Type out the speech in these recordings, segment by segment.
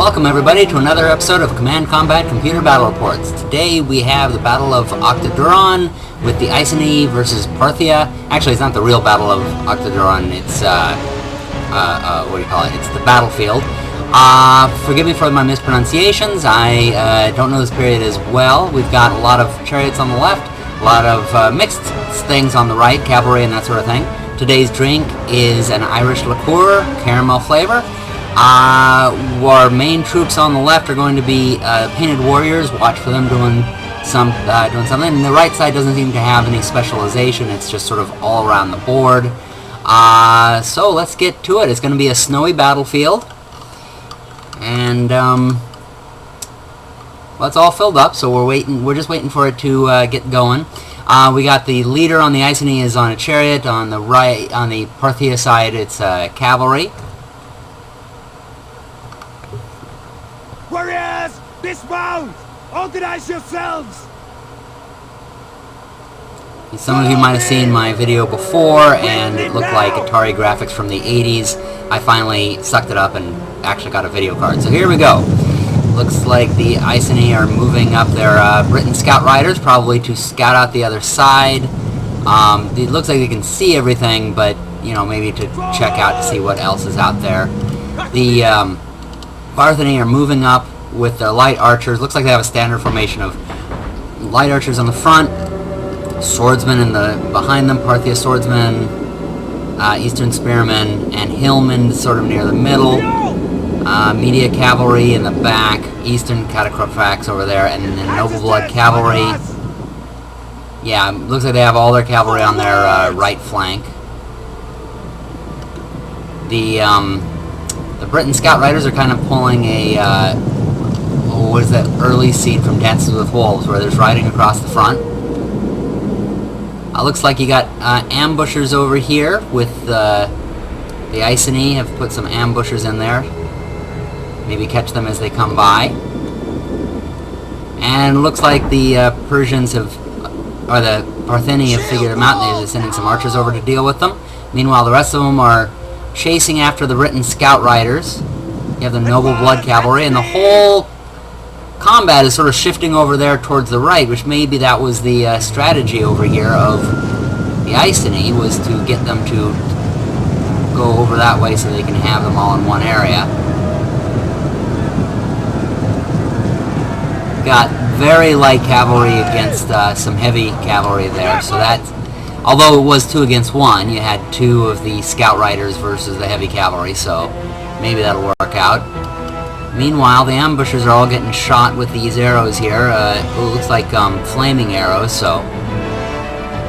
Welcome everybody to another episode of Command Combat Computer Battle Reports. Today we have the Battle of Octoduron with the Iceni versus Parthia. Actually, it's not the real Battle of Octoduron, it's, what do you call it? It's the battlefield. Forgive me for my mispronunciations, I don't know this period as well. We've got a lot of chariots on the left, a lot of mixed things on the right, cavalry and that sort of thing. Today's drink is an Irish liqueur, caramel flavor. Our main troops on the left are going to be painted warriors. Watch for them doing something. And the right side doesn't seem to have any specialization. It's just sort of all around the board. So let's get to it. It's going to be a snowy battlefield, and well, it's all filled up. So we're waiting. We're just waiting for it to get going. We got the leader on the Iceni is on a chariot. On the right, on the Parthia side, it's cavalry. Warriors, dismount! Organize yourselves! Some of you might have seen my video before, and it looked like Atari graphics from the 80s. I finally sucked it up and actually got a video card. So here we go. Looks like the Iceni are moving up their Britain scout riders, probably to scout out the other side. It looks like they can see everything, but, you know, maybe to check out to see what else is out there. The Partheni are moving up with the light archers. Looks like they have a standard formation of light archers on the front, swordsmen in the behind them, Parthia swordsmen, Eastern spearmen, and hillmen sort of near the middle. Media cavalry in the back, Eastern catacrofax over there, and then noble blood cavalry. Yeah, looks like they have all their cavalry on their right flank. The Britain Scout Riders are kind of pulling a, what is that early scene from Dances with Wolves, where there's riding across the front. Looks like you got ambushers over here with the Iceni have put some ambushers in there. Maybe catch them as they come by. And it looks like the Persians have, or the Partheni have figured them out, and they're sending some archers over to deal with them. Meanwhile, the rest of them are chasing after the Britain Scout Riders. You have the noble blood cavalry, and the whole combat is sort of shifting over there towards the right, which maybe that was the strategy over here of the Iceni, was to get them to go over that way so they can have them all in one area. Got very light cavalry against some heavy cavalry there, so that's, although it was 2 against 1, you had 2 of the scout riders versus the heavy cavalry, so maybe that'll work out. Meanwhile, the ambushers are all getting shot with these arrows here. It looks like flaming arrows, so...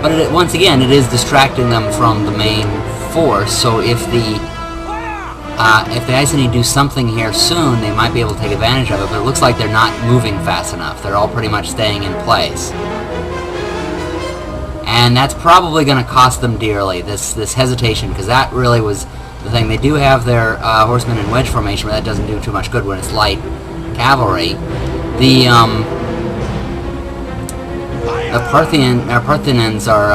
But once again, it is distracting them from the main force, so if the Iceni do something here soon, they might be able to take advantage of it, but it looks like they're not moving fast enough. They're all pretty much staying in place. And that's probably going to cost them dearly, this hesitation, because that really was the thing. They do have their horsemen in wedge formation, but that doesn't do too much good when it's light cavalry. The Parthenians are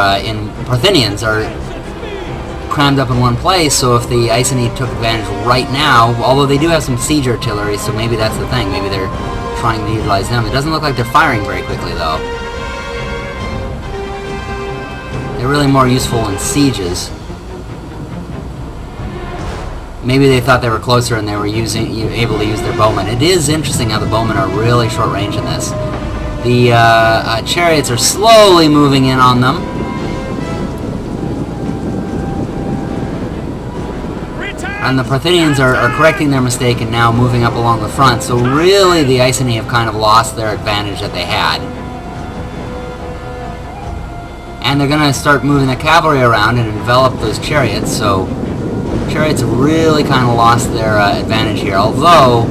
crammed up in one place, so if the Iceni took advantage right now, although they do have some siege artillery, so maybe that's the thing. Maybe they're trying to utilize them. It doesn't look like they're firing very quickly, though. They're really more useful in sieges. Maybe they thought they were closer and they were able to use their bowmen. It is interesting how the bowmen are really short range in this. The chariots are slowly moving in on them. And the Parthenians are correcting their mistake and now moving up along the front. So really the Iceni have kind of lost their advantage that they had. And they're going to start moving the cavalry around and envelop those chariots, so chariots have really kind of lost their advantage here. Although,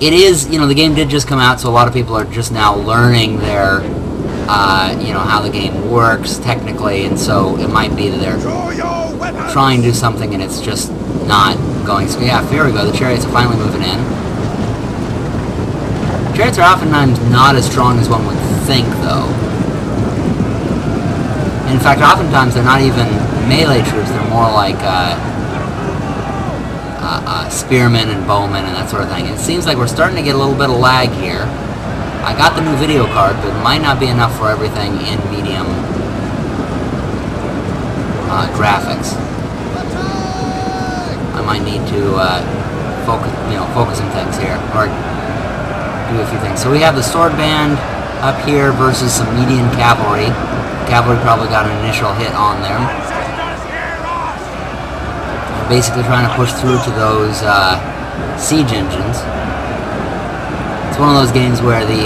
it is, you know, the game did just come out, so a lot of people are just now learning their, you know, how the game works technically, and so it might be that they're trying to do something and it's just not going. So yeah, here we go, the chariots are finally moving in. Chariots are oftentimes not as strong as one would think, though. In fact, oftentimes they're not even melee troops, they're more like spearmen and bowmen and that sort of thing. It seems like we're starting to get a little bit of lag here. I got the new video card, but it might not be enough for everything in medium graphics. I might need to focus some things here, or do a few things. So we have the sword band up here versus some median cavalry. Cavalry probably got an initial hit on them. We're basically trying to push through to those siege engines. It's one of those games where the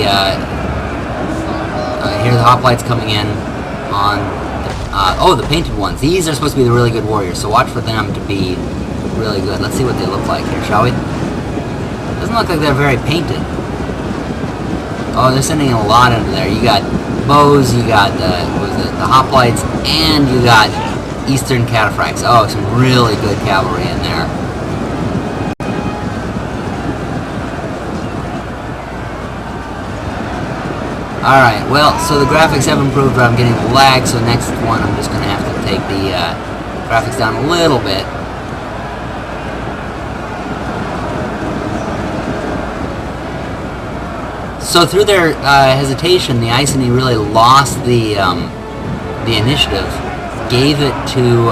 here the hoplites coming in on the painted ones. These are supposed to be the really good warriors, so watch for them to be really good. Let's see what they look like here, shall we? Doesn't look like they're very painted. Oh, they're sending a lot into there. You got bows, you got the hoplites, and you got Eastern cataphracts. Oh, some really good cavalry in there. Alright, well, so the graphics have improved, but I'm getting lag, so next one I'm just going to have to take the graphics down a little bit. So through their hesitation, the Iceni really lost the initiative, gave it to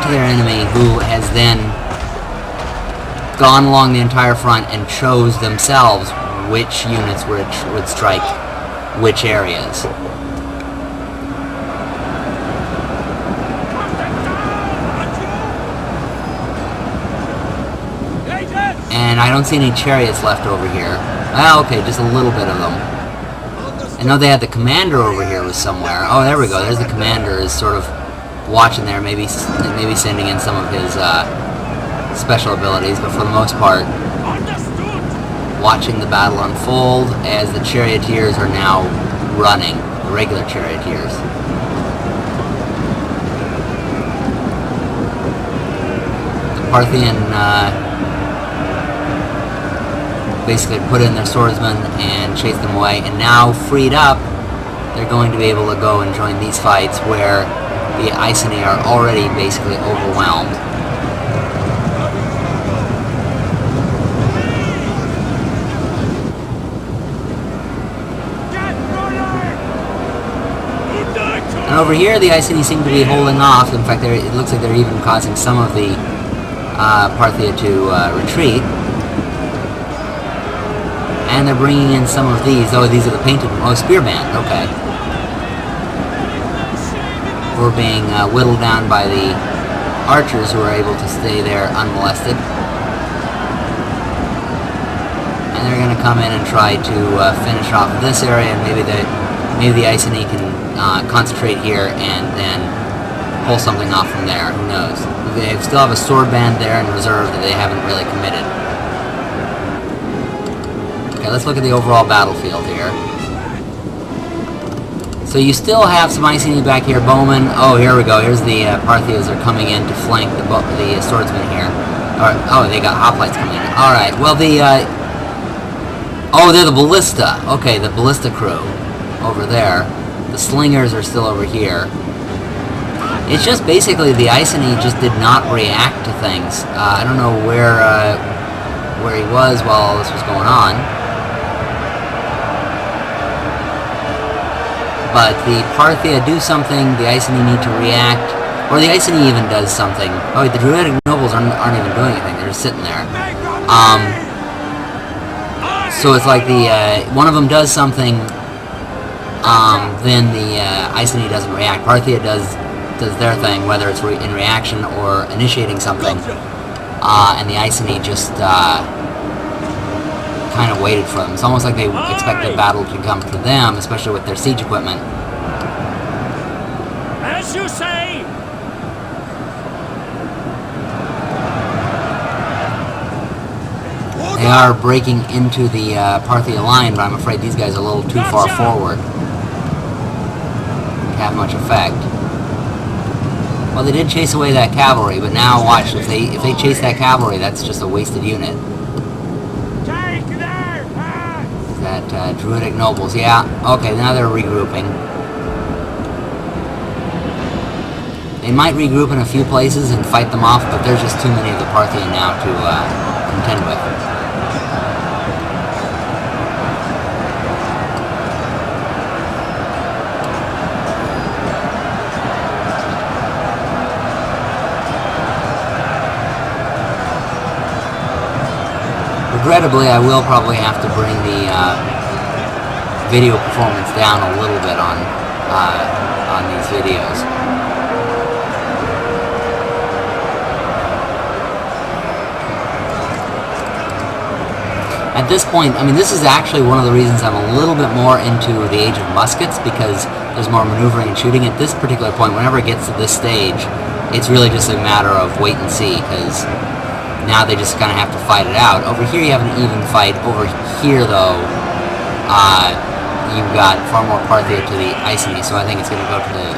their enemy, who has then gone along the entire front and chose themselves which units would strike which areas. And I don't see any chariots left over here. Ah, okay, just a little bit of them. I know they had the commander over here was somewhere. Oh, there we go. There's the commander, is sort of watching there, maybe sending in some of his special abilities, but for the most part, watching the battle unfold as the charioteers are now running, the regular charioteers. The Parthian basically put in their swordsmen and chased them away, and now freed up, they're going to be able to go and join these fights where the Iceni are already basically overwhelmed. And over here, the Iceni seem to be holding off. In fact, it looks like they're even causing some of the Parthia to retreat. And they're bringing in some of these. Oh, these are the painted... Oh, spearband. Okay. We're being whittled down by the archers, who are able to stay there unmolested. And they're going to come in and try to finish off this area, and maybe the Iceni can concentrate here and then pull something off from there. Who knows? They still have a sword band there in reserve that they haven't really committed. Okay, let's look at the overall battlefield here. So you still have some Iceni back here. Bowmen. Oh, here we go. Here's the Parthians are coming in to flank the swordsmen here. Oh, they got hoplites coming in. Alright, well oh, they're the ballista. Okay, the ballista crew over there. The slingers are still over here. It's just basically the Iceni just did not react to things. I don't know where he was while all this was going on. But the Parthia do something, the Iceni need to react, or the Iceni even does something. Oh, the Druidic nobles aren't even doing anything, they're just sitting there. So it's like one of them does something, then the Iceni doesn't react. Parthia does their thing, whether it's in reaction or initiating something, and the Iceni just kind of waited for them. It's almost like they expected the battle to come to them, especially with their siege equipment. As you say! They are breaking into the Parthia line, but I'm afraid these guys are a little too far forward to have much effect. Well, they did chase away that cavalry, but now watch, if they chase that cavalry, that's just a wasted unit. That Druidic nobles, yeah. Okay, now they're regrouping. They might regroup in a few places and fight them off, but there's just too many of the Parthian now to contend with. Regrettably, I will probably have to bring the video performance down a little bit on these videos. At this point, I mean, this is actually one of the reasons I'm a little bit more into the Age of Muskets, because there's more maneuvering and shooting. At this particular point, whenever it gets to this stage, it's really just a matter of wait and see, because now they just kind of have to fight it out. Over here you have an even fight. Over here, though, you've got far more Parthia to the Iceni, so I think it's going to go to the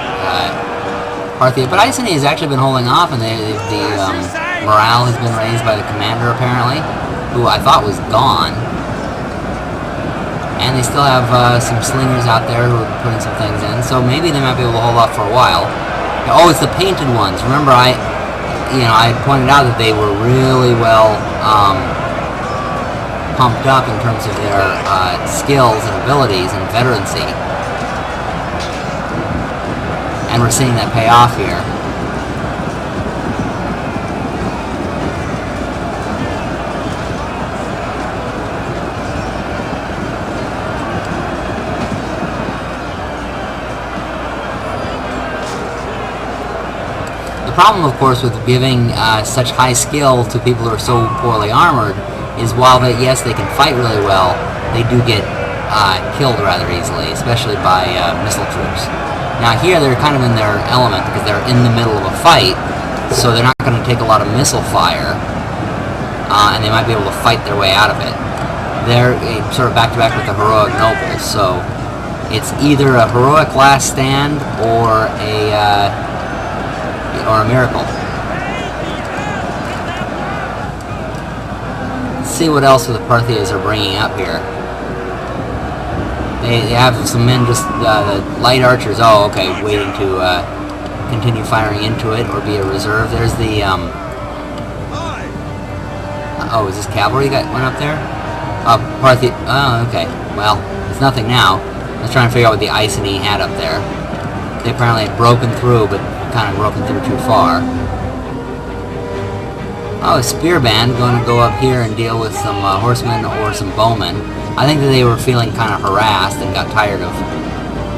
Parthia. But Iceni has actually been holding off, and the morale has been raised by the commander, apparently, who I thought was gone. And they still have some slingers out there who are putting some things in, so maybe they might be able to hold off for a while. Oh, it's the painted ones. Remember, I had pointed out that they were really well pumped up in terms of their skills and abilities and veterancy. And we're seeing that pay off here. The problem, of course, with giving such high skill to people who are so poorly armored is while yes, they can fight really well, they do get killed rather easily, especially by missile troops. Now here they're kind of in their element because they're in the middle of a fight, so they're not going to take a lot of missile fire, and they might be able to fight their way out of it. They're sort of back-to-back with the heroic nobles, so it's either a heroic last stand or a miracle. Let's see what else the Parthians are bringing up here. They have some men, just the light archers. Oh, okay, waiting to continue firing into it or be a reserve. There's the oh, is this cavalry that went up there? Parthia. Oh, okay. Well, it's nothing now. I was trying to figure out what the Iceni had up there. They apparently had broken through, but kind of broken through too far. Oh, a spear band going to go up here and deal with some horsemen or some bowmen. I think that they were feeling kind of harassed and got tired of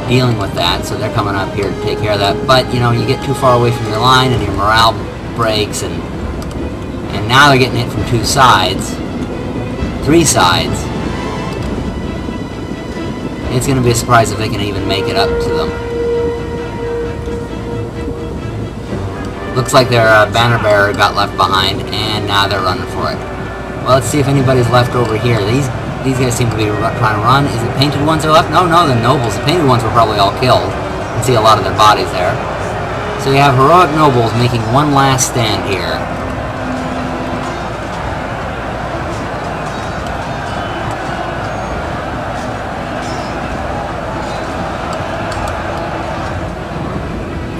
dealing with that, so they're coming up here to take care of that. But, you know, you get too far away from your line and your morale breaks, and now they're getting hit from two sides. Three sides. It's going to be a surprise if they can even make it up to them. Looks like their banner bearer got left behind, and now they're running for it. Well, let's see if anybody's left over here. These guys seem to be trying to run. Is it painted ones that are left? No, the nobles. The painted ones were probably all killed. You can see a lot of their bodies there. So you have heroic nobles making one last stand here.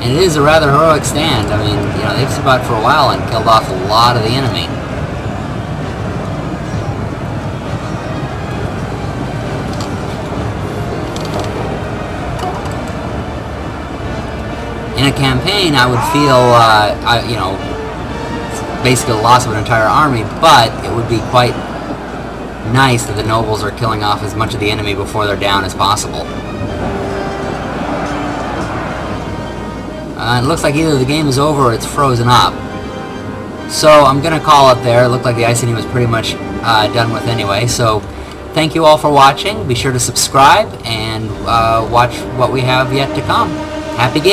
And it is a rather heroic stand. I mean, you know, they've survived for a while and killed off a lot of the enemy. In a campaign, I would feel, you know, basically the loss of an entire army, but it would be quite nice that the nobles are killing off as much of the enemy before they're down as possible. It looks like either the game is over or it's frozen up. So I'm going to call it there. It looked like the Iceni was pretty much done with anyway. So thank you all for watching. Be sure to subscribe and watch what we have yet to come. Happy gaming!